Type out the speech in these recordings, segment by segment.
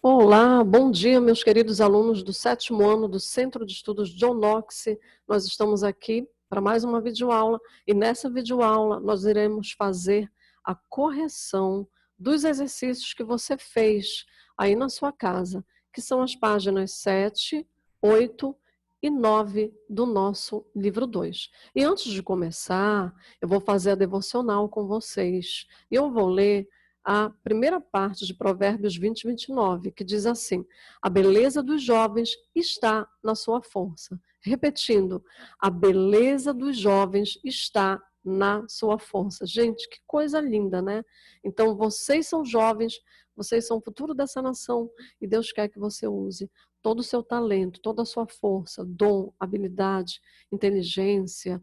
Olá, bom dia, meus queridos alunos do 7º ano do Centro de Estudos John Knox. Nós estamos aqui para mais uma videoaula e nessa videoaula nós iremos fazer a correção dos exercícios que você fez aí na sua casa, que são as páginas 7, 8 e 9 do nosso livro 2. E antes de começar, eu vou fazer a devocional com vocês. E eu vou ler a primeira parte de Provérbios 20, 29, que diz assim: a beleza dos jovens está na sua força. Repetindo, a beleza dos jovens está na sua força. Gente, que coisa linda, né? Então, vocês são jovens, vocês são o futuro dessa nação, e Deus quer que você use todo o seu talento, toda a sua força, dom, habilidade, inteligência,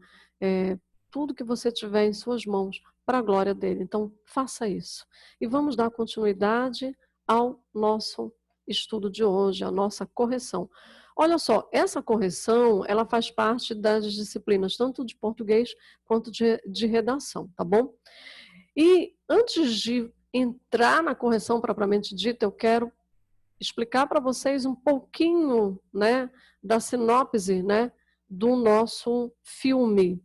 tudo que você tiver em suas mãos para a glória dele. Então, faça isso. E vamos dar continuidade ao nosso estudo de hoje, a nossa correção. Olha só, essa correção, ela faz parte das disciplinas tanto de português quanto de redação, tá bom? E antes de entrar na correção propriamente dita, eu quero explicar para vocês um pouquinho, né, da sinopse, né, do nosso filme.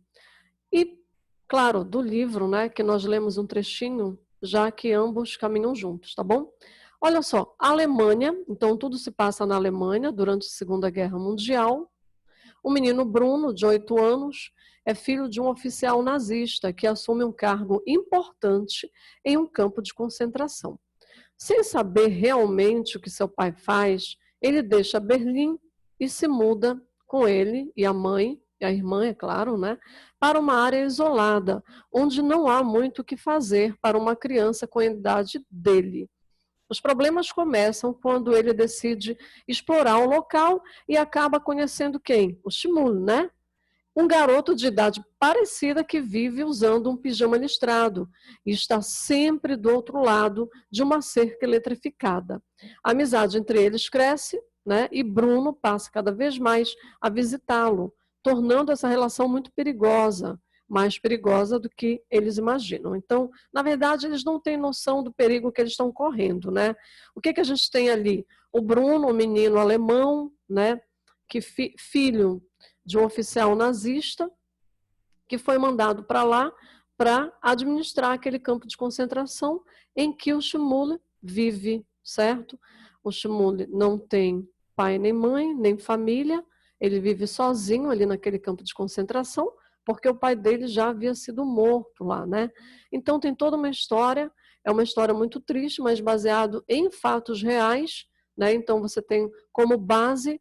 E, claro, do livro, né, que nós lemos um trechinho, já que ambos caminham juntos, tá bom? Olha só, a Alemanha, então tudo se passa na Alemanha durante a Segunda Guerra Mundial. O menino Bruno, de 8 anos, é filho de um oficial nazista que assume um cargo importante em um campo de concentração. Sem saber realmente o que seu pai faz, ele deixa Berlim e se muda com ele e a mãe, e a irmã, é claro, né, para uma área isolada, onde não há muito o que fazer para uma criança com a idade dele. Os problemas começam quando ele decide explorar o local e acaba conhecendo quem? O Shmuel, né? Um garoto de idade parecida que vive usando um pijama listrado e está sempre do outro lado de uma cerca eletrificada. A amizade entre eles cresce, né? E Bruno passa cada vez mais a visitá-lo, tornando essa relação muito perigosa, mais perigosa do que eles imaginam. Então, na verdade, eles não têm noção do perigo que eles estão correndo, né? O que a gente tem ali? O Bruno, um menino alemão, né? Que filho de um oficial nazista que foi mandado para lá para administrar aquele campo de concentração em que o Shmuel vive, certo? O Shmuel não tem pai nem mãe, nem família, ele vive sozinho ali naquele campo de concentração, porque o pai dele já havia sido morto lá, né? Então tem toda uma história, é uma história muito triste, mas baseado em fatos reais, né? Então você tem como base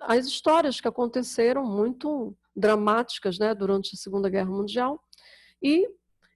as histórias que aconteceram muito dramáticas, né, durante a Segunda Guerra Mundial, e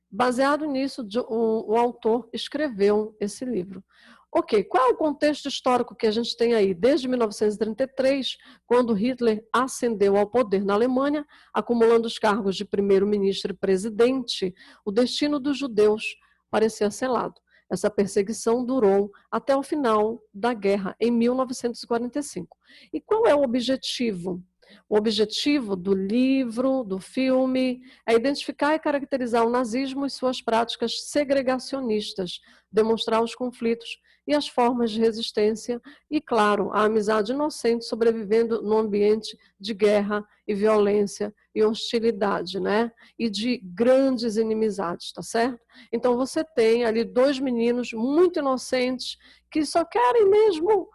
baseado nisso o autor escreveu esse livro. Ok, qual é o contexto histórico que a gente tem aí? Desde 1933, quando Hitler ascendeu ao poder na Alemanha, acumulando os cargos de primeiro-ministro e presidente, o destino dos judeus parecia selado. Essa perseguição durou até o final da guerra, em 1945. E qual é o objetivo? O objetivo do livro, do filme, é identificar e caracterizar o nazismo e suas práticas segregacionistas, demonstrar os conflitos e as formas de resistência e, claro, a amizade inocente sobrevivendo num ambiente de guerra e violência e hostilidade, né? E de grandes inimizades, tá certo? Então você tem ali dois meninos muito inocentes que só querem mesmo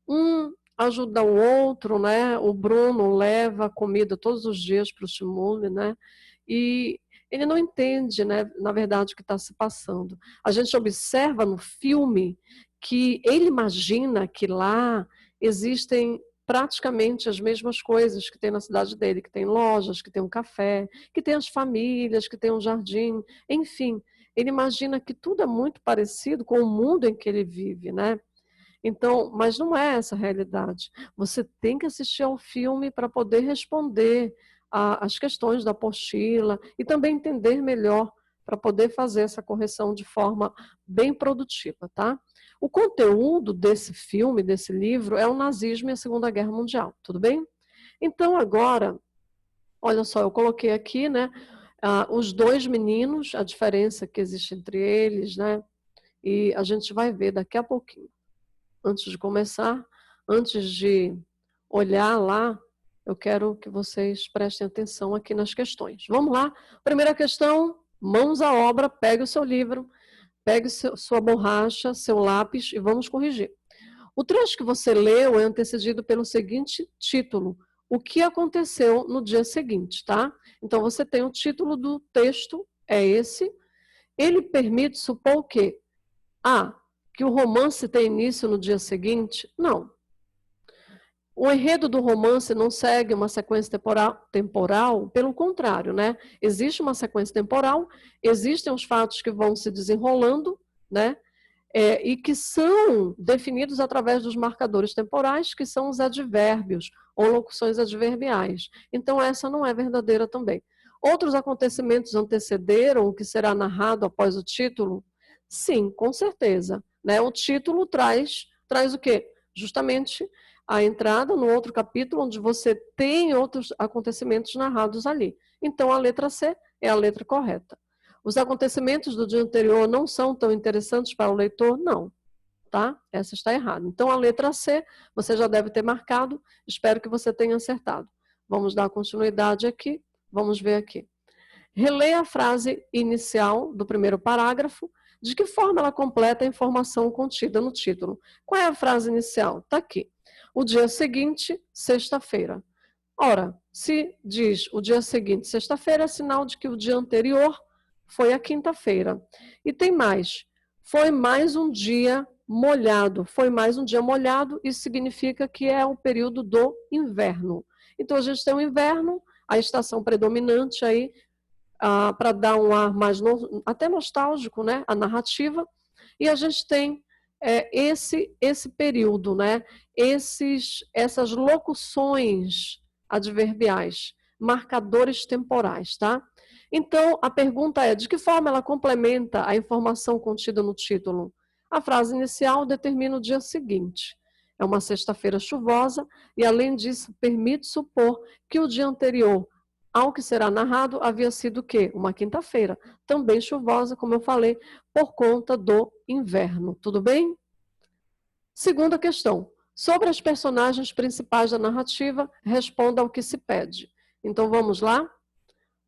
um ajuda o outro, né? O Bruno leva comida todos os dias para o Shmuel, né? E ele não entende, né, na verdade, o que está se passando. A gente observa no filme que ele imagina que lá existem praticamente as mesmas coisas que tem na cidade dele, que tem lojas, que tem um café, que tem as famílias, que tem um jardim, enfim. Ele imagina que tudo é muito parecido com o mundo em que ele vive, né? Então, mas não é essa a realidade. Você tem que assistir ao filme para poder responder as questões da apostila e também entender melhor para poder fazer essa correção de forma bem produtiva, tá? O conteúdo desse filme, desse livro, é o nazismo e a Segunda Guerra Mundial, tudo bem? Então, agora, olha só, eu coloquei aqui, né, os dois meninos, a diferença que existe entre eles, né? e a gente vai ver daqui a pouquinho. Antes de começar, antes de olhar lá, eu quero que vocês prestem atenção aqui nas questões. Vamos lá. Primeira questão, mãos à obra, pegue o seu livro, pegue sua borracha, seu lápis e vamos corrigir. O trecho que você leu é antecedido pelo seguinte título: o que aconteceu no dia seguinte, tá? Então você tem o título do texto, é esse. Ele permite supor o quê? Que o romance tem início no dia seguinte? Não. O enredo do romance não segue uma sequência temporal, pelo contrário, né? Existe uma sequência temporal, existem os fatos que vão se desenrolando, né? E que são definidos através dos marcadores temporais, que são os advérbios ou locuções adverbiais. Então, essa não é verdadeira também. Outros acontecimentos antecederam o que será narrado após o título? Sim, com certeza. Né? O título traz o quê? Justamente a entrada no outro capítulo, onde você tem outros acontecimentos narrados ali. Então, a letra C é a letra correta. Os acontecimentos do dia anterior não são tão interessantes para o leitor? Não, tá? Essa está errada. Então, a letra C, você já deve ter marcado, espero que você tenha acertado. Vamos dar continuidade aqui, vamos ver aqui. Releia a frase inicial do primeiro parágrafo, de que forma ela completa a informação contida no título. Qual é a frase inicial? Está aqui. O dia seguinte, sexta-feira. Ora, se diz o dia seguinte, sexta-feira, é sinal de que o dia anterior foi a quinta-feira. E tem mais. Foi mais um dia molhado. Foi mais um dia molhado, isso significa que é o período do inverno. Então, a gente tem o inverno, a estação predominante aí, para dar um ar mais até nostálgico, né? A narrativa. E a gente tem esse período, né? Essas locuções adverbiais, marcadores temporais, tá? Então, a pergunta é, de que forma ela complementa a informação contida no título? A frase inicial determina o dia seguinte. É uma sexta-feira chuvosa e, além disso, permite supor que o dia anterior ao que será narrado havia sido o quê? Uma quinta-feira, também chuvosa, como eu falei, por conta do inverno. Tudo bem? Segunda questão. Sobre as personagens principais da narrativa, responda ao que se pede. Então, vamos lá?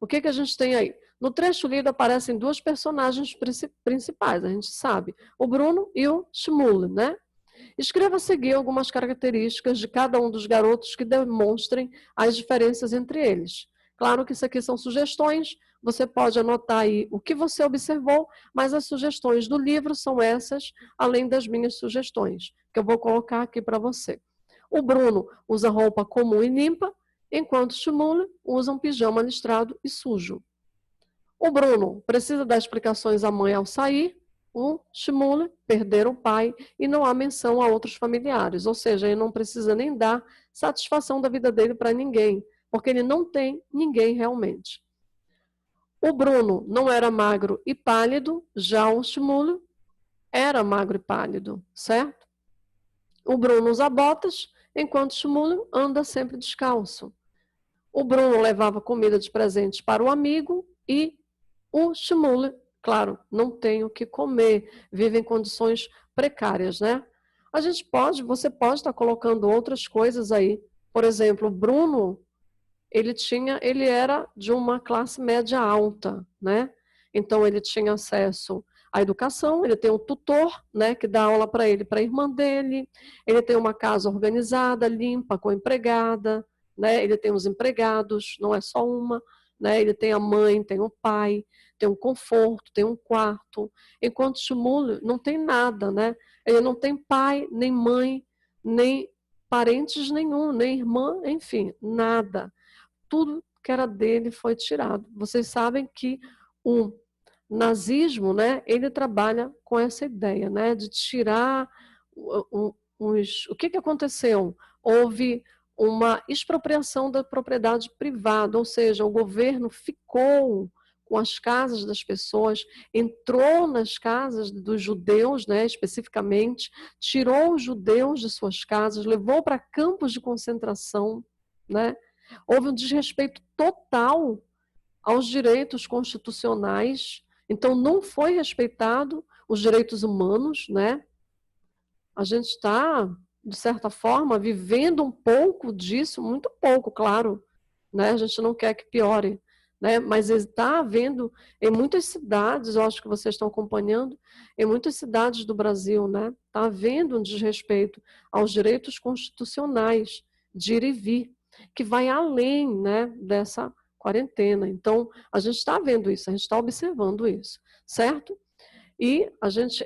O que a gente tem aí? No trecho lido aparecem duas personagens principais, a gente sabe, o Bruno e o Shmuel, né? Escreva a seguir algumas características de cada um dos garotos que demonstrem as diferenças entre eles. Claro que isso aqui são sugestões, você pode anotar aí o que você observou, mas as sugestões do livro são essas, além das minhas sugestões, que eu vou colocar aqui para você. O Bruno usa roupa comum e limpa, enquanto Shmuel usa um pijama listrado e sujo. O Bruno precisa dar explicações à mãe ao sair, o Shmuel perder o pai e não há menção a outros familiares, ou seja, ele não precisa nem dar satisfação da vida dele para ninguém, porque ele não tem ninguém realmente. O Bruno não era magro e pálido, já o Shmuel era magro e pálido, certo? O Bruno usa botas, enquanto o Shmuel anda sempre descalço. O Bruno levava comida de presente para o amigo e o Shmuel, claro, não tem o que comer, vive em condições precárias, né? Você pode estar colocando outras coisas aí. Por exemplo, o Bruno, ele era de uma classe média alta, né? Então ele tinha acesso à educação, ele tem um tutor, né, que dá aula para ele, para a irmã dele, ele tem uma casa organizada, limpa, com empregada, né? Ele tem os empregados, não é só uma, né? Ele tem a mãe, tem o pai, tem um conforto, tem um quarto, enquanto Shmuel não tem nada, né? Ele não tem pai, nem mãe, nem parentes nenhum, nem irmã, enfim, nada. Tudo que era dele foi tirado. Vocês sabem que o nazismo, né, ele trabalha com essa ideia, né, de tirar o que aconteceu? Houve uma expropriação da propriedade privada, ou seja, o governo ficou com as casas das pessoas, entrou nas casas dos judeus, né, especificamente, tirou os judeus de suas casas, levou para campos de concentração, né? Houve um desrespeito total aos direitos constitucionais, então não foi respeitado os direitos humanos, né? A gente está, de certa forma, vivendo um pouco disso, muito pouco, claro, né? A gente não quer que piore, né? Mas está havendo em muitas cidades, eu acho que vocês estão acompanhando, em muitas cidades do Brasil, né? Está havendo um desrespeito aos direitos constitucionais de ir e vir, que vai além, né, dessa quarentena. Então, a gente está vendo isso, a gente está observando isso, certo? E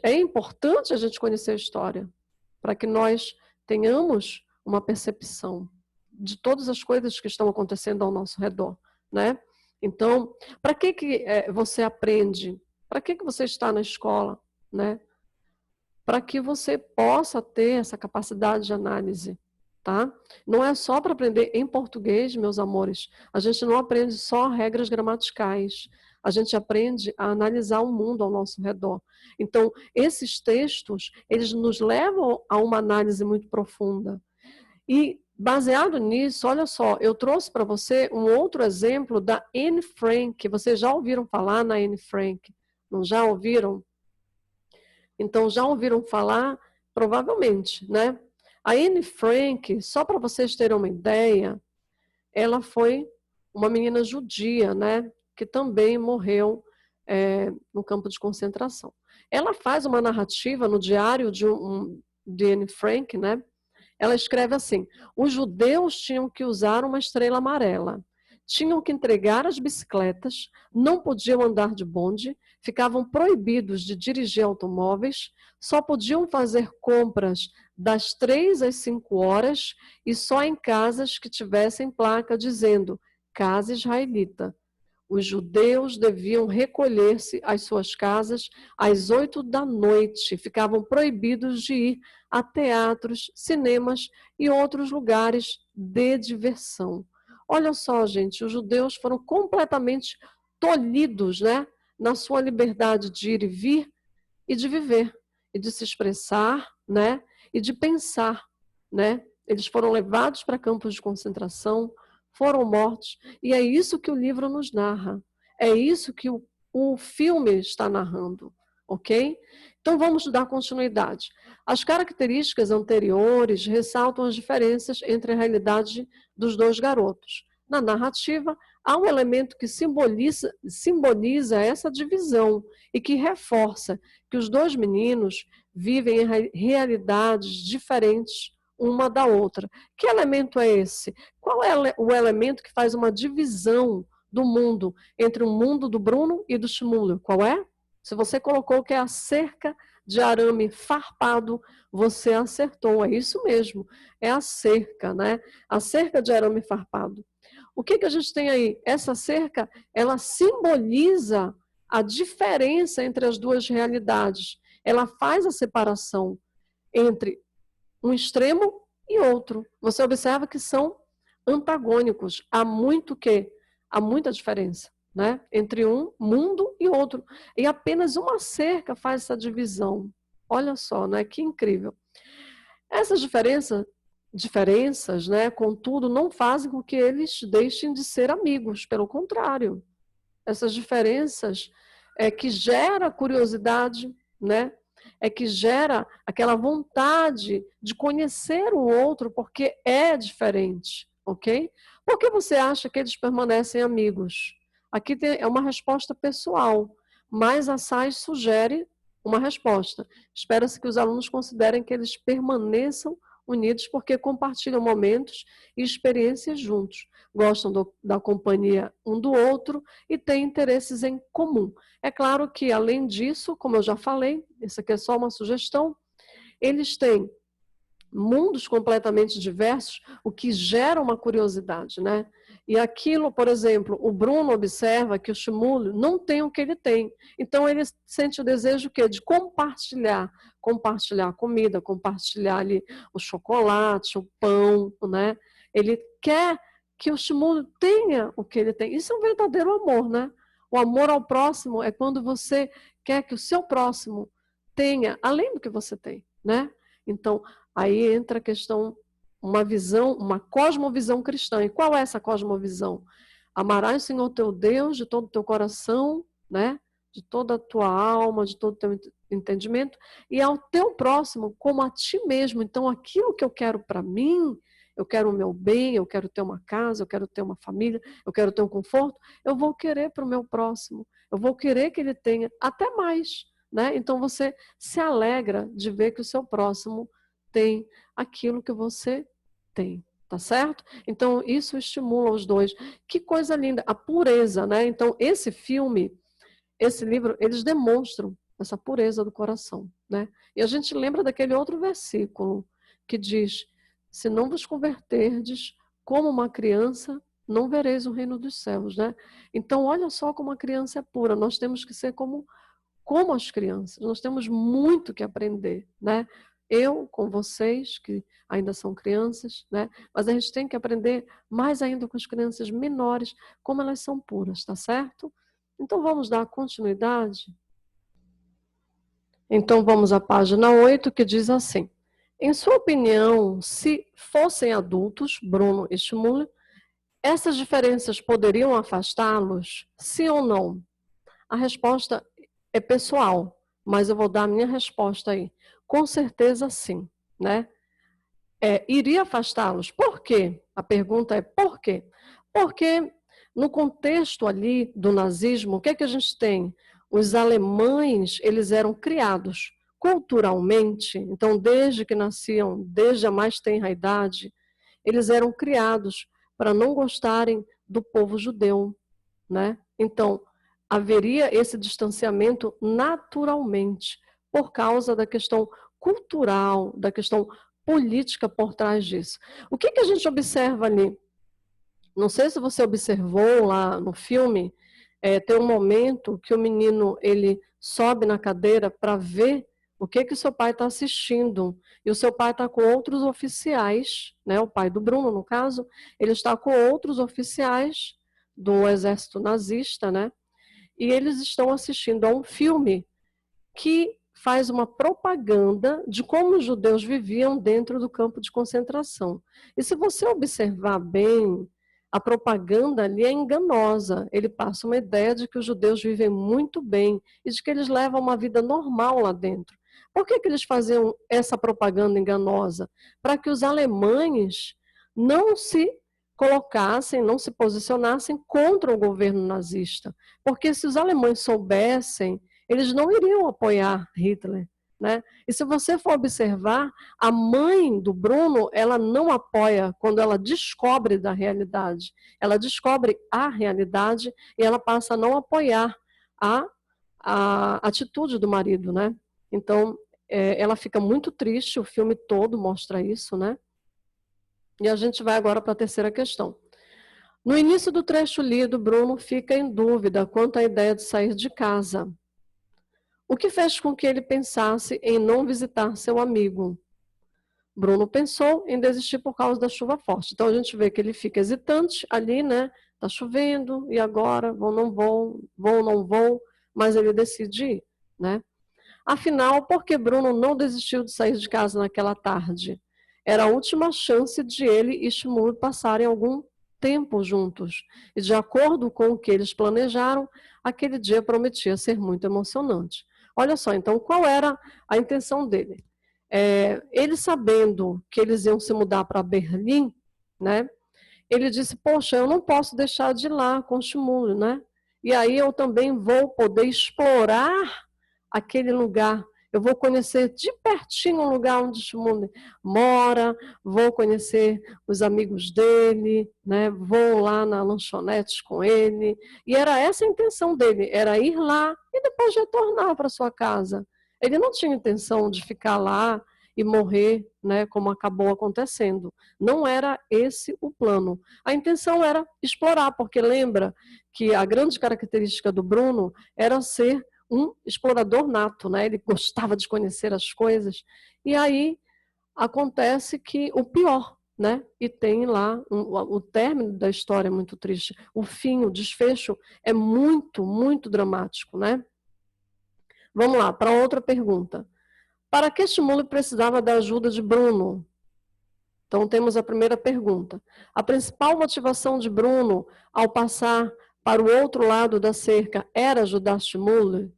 é importante a gente conhecer a história, para que nós tenhamos uma percepção de todas as coisas que estão acontecendo ao nosso redor, né? Então, para que você aprende? Para que você está na escola, né? Para que você possa ter essa capacidade de análise, tá? Não é só para aprender em português, meus amores. A gente não aprende só regras gramaticais. A gente aprende a analisar o mundo ao nosso redor. Então, esses textos, eles nos levam a uma análise muito profunda. E, baseado nisso, olha só, eu trouxe para você um outro exemplo da Anne Frank. Vocês já ouviram falar na Anne Frank? Não já ouviram? Então, já ouviram falar? Provavelmente, né? A Anne Frank, só para vocês terem uma ideia, ela foi uma menina judia, né? Que também morreu no campo de concentração. Ela faz uma narrativa no diário de Anne Frank, né? Ela escreve assim: os judeus tinham que usar uma estrela amarela, tinham que entregar as bicicletas, não podiam andar de bonde, ficavam proibidos de dirigir automóveis, só podiam fazer compras das 3 às 5 horas e só em casas que tivessem placa dizendo casa israelita. Os judeus deviam recolher-se às suas casas às 8 da noite, ficavam proibidos de ir a teatros, cinemas e outros lugares de diversão. Olha só, gente, os judeus foram completamente tolhidos, né, na sua liberdade de ir e vir e de viver, e de se expressar, né, e de pensar, né? Eles foram levados para campos de concentração, foram mortos, e é isso que o livro nos narra, é isso que o filme está narrando, ok? Então vamos dar continuidade. As características anteriores ressaltam as diferenças entre a realidade dos dois garotos. Na narrativa, há um elemento que simboliza essa divisão e que reforça que os dois meninos vivem em realidades diferentes uma da outra. Que elemento é esse? Qual é o elemento que faz uma divisão do mundo entre o mundo do Bruno e do Shmuel? Qual é? Se você colocou que é a cerca de arame farpado, você acertou. É isso mesmo, é a cerca, né? A cerca de arame farpado. O que a gente tem aí? Essa cerca, ela simboliza a diferença entre as duas realidades. Ela faz a separação entre um extremo e outro. Você observa que são antagônicos. Há muita diferença, né, entre um mundo e outro. E apenas uma cerca faz essa divisão. Olha só, né, que incrível. Essas diferenças, né, contudo, não fazem com que eles deixem de ser amigos. Pelo contrário, essas diferenças é que gera curiosidade, né? É que gera aquela vontade de conhecer o outro porque é diferente, ok? Por que você acha que eles permanecem amigos? Aqui é uma resposta pessoal, mas a SAIS sugere uma resposta. Espera-se que os alunos considerem que eles permaneçam unidos porque compartilham momentos e experiências juntos, gostam da companhia um do outro e têm interesses em comum. É claro que, além disso, como eu já falei, isso aqui é só uma sugestão, eles têm mundos completamente diversos, o que gera uma curiosidade, né? E aquilo, por exemplo, o Bruno observa que o Shmuel não tem o que ele tem. Então ele sente o desejo quê? De compartilhar a comida, compartilhar ali o chocolate, o pão, né? Ele quer que o Shmuel tenha o que ele tem. Isso é um verdadeiro amor, né? O amor ao próximo é quando você quer que o seu próximo tenha, além do que você tem, né? Então, aí entra a questão, uma visão, uma cosmovisão cristã. E qual é essa cosmovisão? Amarás o Senhor teu Deus de todo o teu coração, né? de toda a tua alma, de todo o teu entendimento, e ao teu próximo como a ti mesmo. Então, aquilo que eu quero para mim, eu quero o meu bem, eu quero ter uma casa, eu quero ter uma família, eu quero ter um conforto, eu vou querer para o meu próximo, eu vou querer que ele tenha até mais, né? Então, você se alegra de ver que o seu próximo tem aquilo que você tem. Tá certo? Então, isso estimula os dois. Que coisa linda, a pureza, né? Então, esse filme, esse livro, eles demonstram essa pureza do coração, né? E a gente lembra daquele outro versículo que diz: se não vos converterdes como uma criança, não vereis o reino dos céus, né? Então, olha só como a criança é pura. Nós temos que ser como as crianças. Nós temos muito que aprender, né? Eu com vocês, que ainda são crianças, né? Mas a gente tem que aprender mais ainda com as crianças menores, como elas são puras, tá certo? Então vamos dar continuidade? Então vamos à página 8, que diz assim: em sua opinião, se fossem adultos, Bruno e Schmuller, essas diferenças poderiam afastá-los? Sim ou não? A resposta é pessoal, mas eu vou dar a minha resposta aí. Com certeza sim, né? Iria afastá-los. Por quê? A pergunta é por quê? Porque no contexto ali do nazismo, o que é que a gente tem? Os alemães, eles eram criados culturalmente, então desde que nasciam, desde a mais tenra idade, eles eram criados para não gostarem do povo judeu, né? Então, haveria esse distanciamento naturalmente, por causa da questão cultural, da questão política por trás disso. O que a gente observa ali? Não sei se você observou lá no filme, tem um momento que o menino ele sobe na cadeira para ver o que o seu pai está assistindo. E o seu pai está com outros oficiais, né? O pai do Bruno, no caso, ele está com outros oficiais do exército nazista, né? E eles estão assistindo a um filme que faz uma propaganda de como os judeus viviam dentro do campo de concentração. E se você observar bem, a propaganda ali é enganosa. Ele passa uma ideia de que os judeus vivem muito bem e de que eles levam uma vida normal lá dentro. Por que eles faziam essa propaganda enganosa? Para que os alemães não se colocassem, não se posicionassem contra o governo nazista. Porque se os alemães soubessem, eles não iriam apoiar Hitler, né? E se você for observar, a mãe do Bruno, ela não apoia quando ela descobre da realidade. Ela descobre a realidade e ela passa a não apoiar a atitude do marido, né? Então, ela fica muito triste, o filme todo mostra isso, né? E a gente vai agora para a terceira questão. No início do trecho lido, Bruno fica em dúvida quanto à ideia de sair de casa. O que fez com que ele pensasse em não visitar seu amigo? Bruno pensou em desistir por causa da chuva forte. Então a gente vê que ele fica hesitante ali, né? Tá chovendo, e agora? Vou, não vou, vou, não vou, mas ele decide ir, né? Afinal, por que Bruno não desistiu de sair de casa naquela tarde? Era a última chance de ele e Shmuel passarem algum tempo juntos. E de acordo com o que eles planejaram, aquele dia prometia ser muito emocionante. Olha só, então, qual era a intenção dele? Ele sabendo que eles iam se mudar para Berlim, né? Ele disse, poxa, eu não posso deixar de ir lá com o Shmuel, né? E aí eu também vou poder explorar aquele lugar. Eu vou conhecer de pertinho o lugar onde Shmuel mora, vou conhecer os amigos dele, né? Vou lá na lanchonete com ele. E era essa a intenção dele, era ir lá e depois retornar para sua casa. Ele não tinha intenção de ficar lá e morrer, né, como acabou acontecendo. Não era esse o plano. A intenção era explorar, porque lembra que a grande característica do Bruno era ser um explorador nato, né? Ele gostava de conhecer as coisas. E aí acontece que o pior, né? E tem lá o término da história é muito triste. O fim, o desfecho é muito, muito dramático, né? Vamos lá, para outra pergunta. Para que Shmuel precisava da ajuda de Bruno? Então temos a primeira pergunta. A principal motivação de Bruno ao passar para o outro lado da cerca era ajudar Shmuel?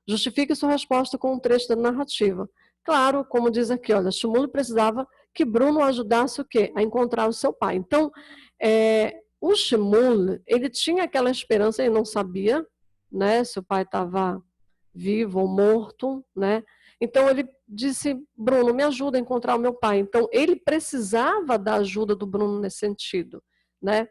Justifique sua resposta com um trecho da narrativa. Claro, como diz aqui, olha, Shmuel precisava que Bruno ajudasse o quê? A encontrar o seu pai. Então, o Shmuel, ele tinha aquela esperança, ele não sabia, né, se o pai estava vivo ou morto, né? Então ele disse, Bruno, me ajuda a encontrar o meu pai. Então ele precisava da ajuda do Bruno nesse sentido, né?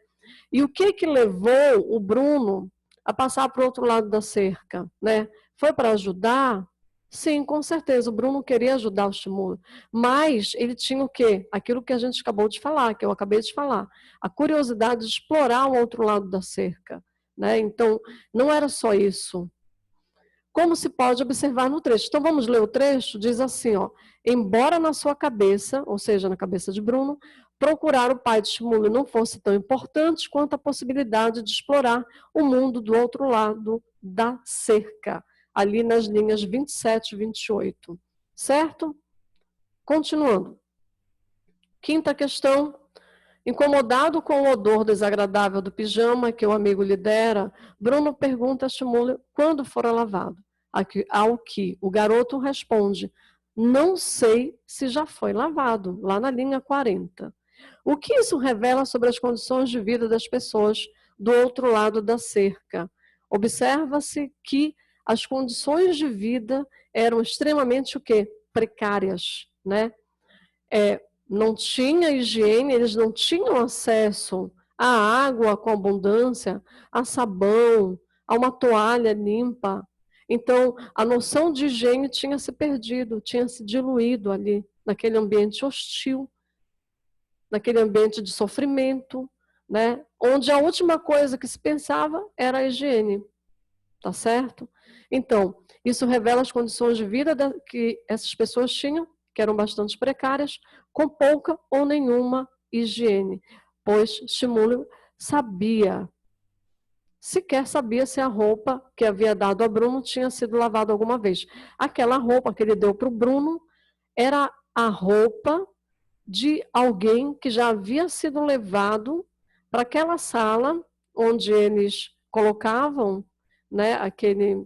E o que levou o Bruno a passar para o outro lado da cerca, né? Foi para ajudar? Sim, com certeza, o Bruno queria ajudar o Shmuel, mas ele tinha o quê? Aquilo que a gente acabou de falar, que eu acabei de falar, a curiosidade de explorar o outro lado da cerca, né? Então, não era só isso. Como se pode observar no trecho. Então, vamos ler o trecho? Diz assim, ó, embora na sua cabeça, ou seja, na cabeça de Bruno, procurar o pai de Shmuel não fosse tão importante quanto a possibilidade de explorar o mundo do outro lado da cerca, ali nas linhas 27 e 28. Certo? Continuando. Quinta questão. Incomodado com o odor desagradável do pijama que o amigo lhe dera, Bruno pergunta a Shmuel quando fora lavado. Ao que o garoto responde, não sei se já foi lavado, lá na linha 40. O que isso revela sobre as condições de vida das pessoas do outro lado da cerca? Observa-se que as condições de vida eram extremamente o quê? Precárias, né? Não tinha higiene, eles não tinham acesso à água com abundância, a sabão, a uma toalha limpa. Então, a noção de higiene tinha se perdido, tinha se diluído ali, naquele ambiente hostil, naquele ambiente de sofrimento, né? Onde a última coisa que se pensava era a higiene, tá certo? Então, isso revela as condições de vida que essas pessoas tinham, que eram bastante precárias, com pouca ou nenhuma higiene, pois Shmuel sequer sabia se a roupa que havia dado a Bruno tinha sido lavada alguma vez. Aquela roupa que ele deu para o Bruno era a roupa de alguém que já havia sido levado para aquela sala onde eles colocavam, né, aquele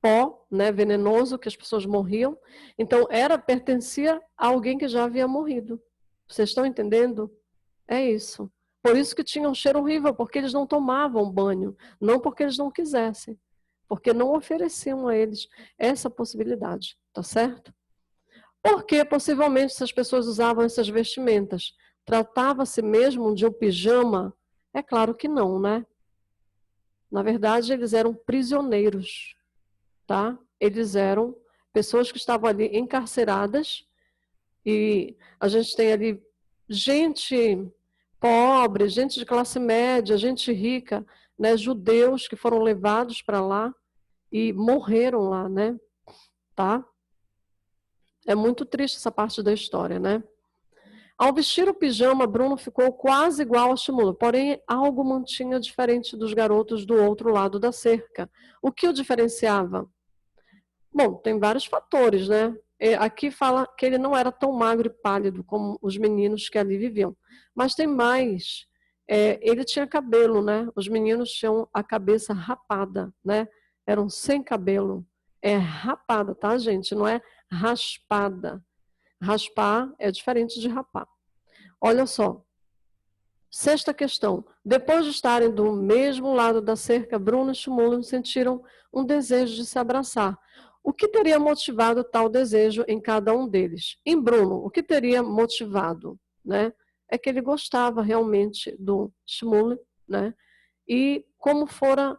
pó, né, venenoso que as pessoas morriam. Então pertencia a alguém que já havia morrido. Vocês estão entendendo? É isso. Por isso que tinha um cheiro horrível, porque eles não tomavam banho, não porque eles não quisessem, porque não ofereciam a eles essa possibilidade, tá certo? Porque possivelmente essas pessoas usavam essas vestimentas. Tratava-se mesmo de um pijama? É claro que não, né? Na verdade, eles eram prisioneiros, tá? Eles eram pessoas que estavam ali encarceradas e a gente tem ali gente pobre, gente de classe média, gente rica, né? Judeus que foram levados para lá e morreram lá, né? Tá? É muito triste essa parte da história, né? Ao vestir o pijama, Bruno ficou quase igual a Shmuel, porém algo mantinha diferente dos garotos do outro lado da cerca. O que o diferenciava? Bom, tem vários fatores, né? Aqui fala que ele não era tão magro e pálido como os meninos que ali viviam. Mas tem mais. Ele tinha cabelo, né? Os meninos tinham a cabeça rapada, né? Eram sem cabelo. É rapada, tá, gente? Não é raspada. Raspar é diferente de rapar. Olha só. Sexta questão. Depois de estarem do mesmo lado da cerca, Bruno e Shmuel sentiram um desejo de se abraçar. O que teria motivado tal desejo em cada um deles? Em Bruno, o que teria motivado, né? É que ele gostava realmente do Shmuel, né? E como fora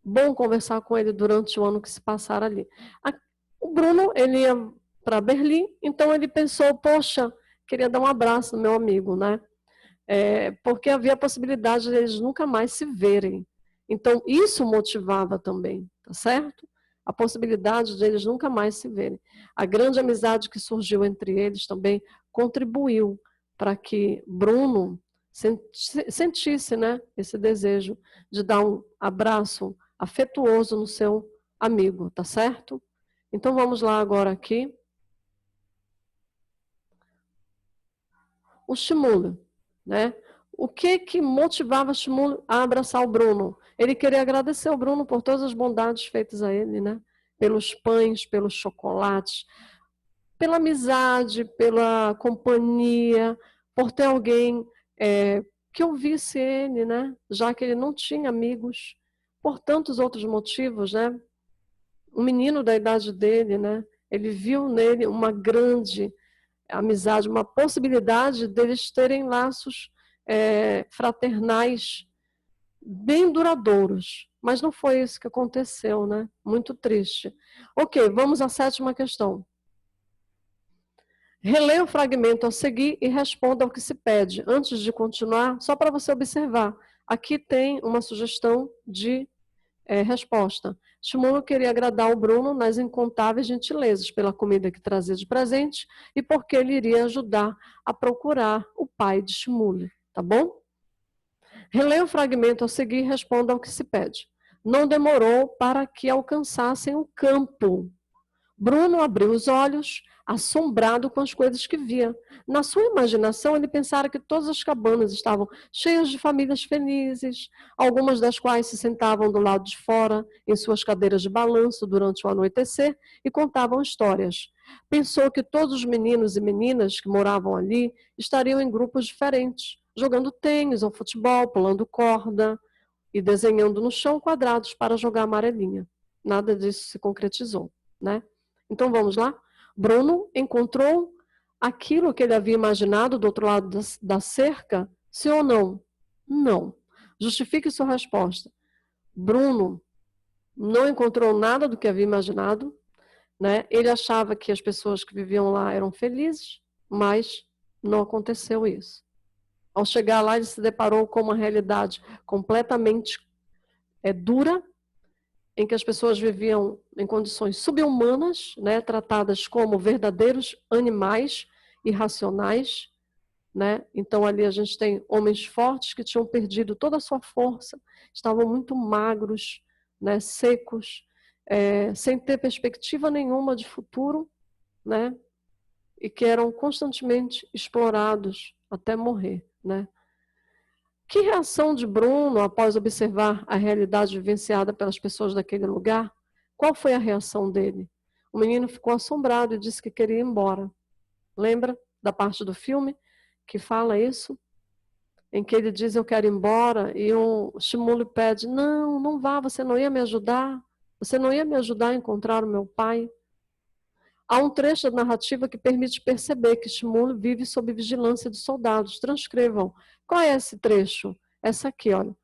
bom conversar com ele durante o ano que se passara ali. O Bruno, ele ia para Berlim, então ele pensou, poxa, queria dar um abraço no meu amigo, né? Porque havia a possibilidade de eles nunca mais se verem. Então, isso motivava também, tá certo? A possibilidade de eles nunca mais se verem. A grande amizade que surgiu entre eles também contribuiu para que Bruno sentisse, né, esse desejo de dar um abraço afetuoso no seu amigo, tá certo? Então, vamos lá agora aqui. O Shmuel, né? o que motivava Shmuel a abraçar o Bruno? Ele queria agradecer ao Bruno por todas as bondades feitas a ele, né? Pelos pães, pelos chocolates, pela amizade, pela companhia, por ter alguém que ouvisse ele, né? Já que ele não tinha amigos, por tantos outros motivos, né? Um menino da idade dele, né? Ele viu nele uma grande amizade, uma possibilidade deles terem laços fraternais bem duradouros. Mas não foi isso que aconteceu, né? Muito triste. Ok, vamos à 7ª questão. Releia o fragmento a seguir e responda ao que se pede. Antes de continuar, só para você observar, aqui tem uma sugestão de resposta. Shmuel queria agradar o Bruno nas incontáveis gentilezas pela comida que trazia de presente e porque ele iria ajudar a procurar o pai de Shmuel, tá bom? Releia o fragmento a seguir e responda ao que se pede. Não demorou para que alcançassem o campo. Bruno abriu os olhos, assombrado com as coisas que via. Na sua imaginação, ele pensara que todas as cabanas estavam cheias de famílias felizes, algumas das quais se sentavam do lado de fora, em suas cadeiras de balanço durante o anoitecer, e contavam histórias. Pensou que todos os meninos e meninas que moravam ali estariam em grupos diferentes, jogando tênis ou futebol, pulando corda e desenhando no chão quadrados para jogar amarelinha. Nada disso se concretizou, né? Então vamos lá? Bruno encontrou aquilo que ele havia imaginado do outro lado da cerca? Sim ou não? Não. Justifique sua resposta. Bruno não encontrou nada do que havia imaginado, né? Ele achava que as pessoas que viviam lá eram felizes, mas não aconteceu isso. Ao chegar lá, ele se deparou com uma realidade completamente dura, em que as pessoas viviam em condições subhumanas, né, tratadas como verdadeiros animais irracionais, né? Então ali a gente tem homens fortes que tinham perdido toda a sua força, estavam muito magros, né, secos, sem ter perspectiva nenhuma de futuro, né? E que eram constantemente explorados até morrer, né? Que reação de Bruno após observar a realidade vivenciada pelas pessoas daquele lugar? Qual foi a reação dele? O menino ficou assombrado e disse que queria ir embora. Lembra da parte do filme que fala isso? Em que ele diz, eu quero ir embora, e o Shmuel pede, não, não vá, você não ia me ajudar? Você não ia me ajudar a encontrar o meu pai? Há um trecho da narrativa que permite perceber que Shmuel vive sob vigilância de soldados. Transcrevam. Qual é esse trecho? Essa aqui, olha.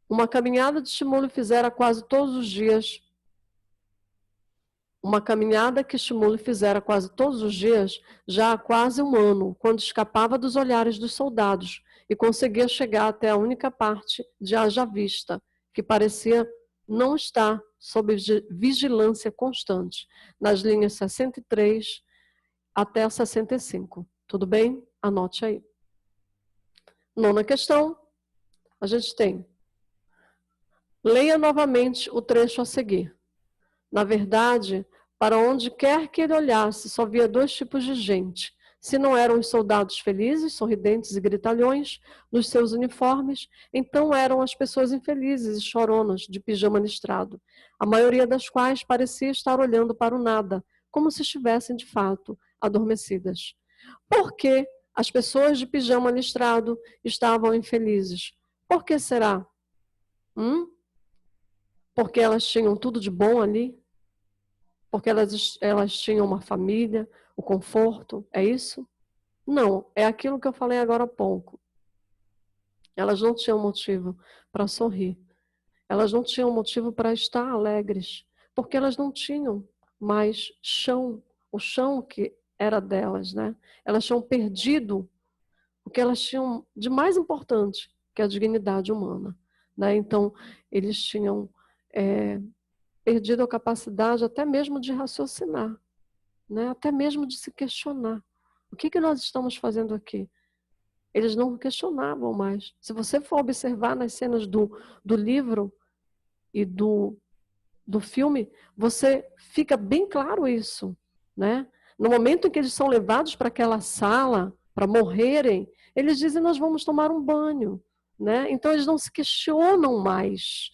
Uma caminhada de Shmuel fizera quase todos os dias. Uma caminhada que Shmuel fizera quase todos os dias, já há quase um ano, quando escapava dos olhares dos soldados e conseguia chegar até a única parte de haja vista, que parecia não estar sob vigilância constante, nas linhas 63 até a 65. Tudo bem? Anote aí. 9ª questão, a gente tem. Leia novamente o trecho a seguir. Na verdade, para onde quer que ele olhasse, só via 2 tipos de gente. Se não eram os soldados felizes, sorridentes e gritalhões nos seus uniformes, então eram as pessoas infelizes e choronas de pijama listrado, a maioria das quais parecia estar olhando para o nada, como se estivessem, de fato, adormecidas. Por que as pessoas de pijama listrado estavam infelizes? Por que será? Porque elas tinham tudo de bom ali? Porque elas tinham uma família, o conforto, é isso? Não, é aquilo que eu falei agora há pouco. Elas não tinham motivo para sorrir. Elas não tinham motivo para estar alegres, porque elas não tinham mais chão, o chão que era delas, né? Elas tinham perdido o que elas tinham de mais importante, que é a dignidade humana, né? Então, eles tinham perdido a capacidade até mesmo de raciocinar, né? Até mesmo de se questionar. O que nós estamos fazendo aqui? Eles não questionavam mais. Se você for observar nas cenas do livro e do filme, você fica bem claro isso, né? No momento em que eles são levados para aquela sala para morrerem, Eles dizem, nós vamos tomar um banho, né? Então eles não se questionam mais.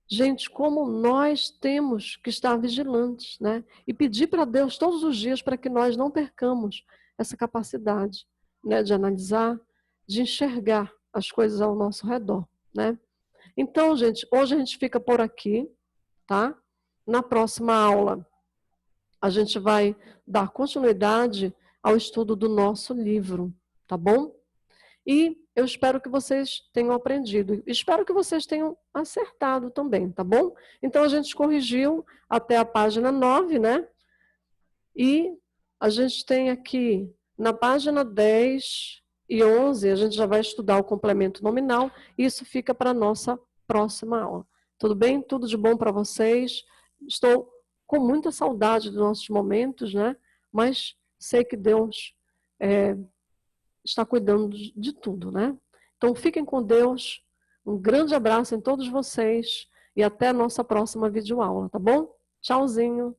Gente, como nós temos que estar vigilantes, né? E pedir para Deus todos os dias para que nós não percamos essa capacidade, né? De analisar, de enxergar as coisas ao nosso redor, né? Então, gente, hoje a gente fica por aqui, tá? Na próxima aula, a gente vai dar continuidade ao estudo do nosso livro, tá bom? E eu espero que vocês tenham aprendido. Espero que vocês tenham acertado também, tá bom? Então, a gente corrigiu até a página 9, né? E a gente tem aqui, na página 10 e 11, a gente já vai estudar o complemento nominal. Isso fica para a nossa próxima aula. Tudo bem? Tudo de bom para vocês? Estou com muita saudade dos nossos momentos, né? Mas sei que Deus está cuidando de tudo, né? Então fiquem com Deus, um grande abraço em todos vocês e até a nossa próxima videoaula, tá bom? Tchauzinho!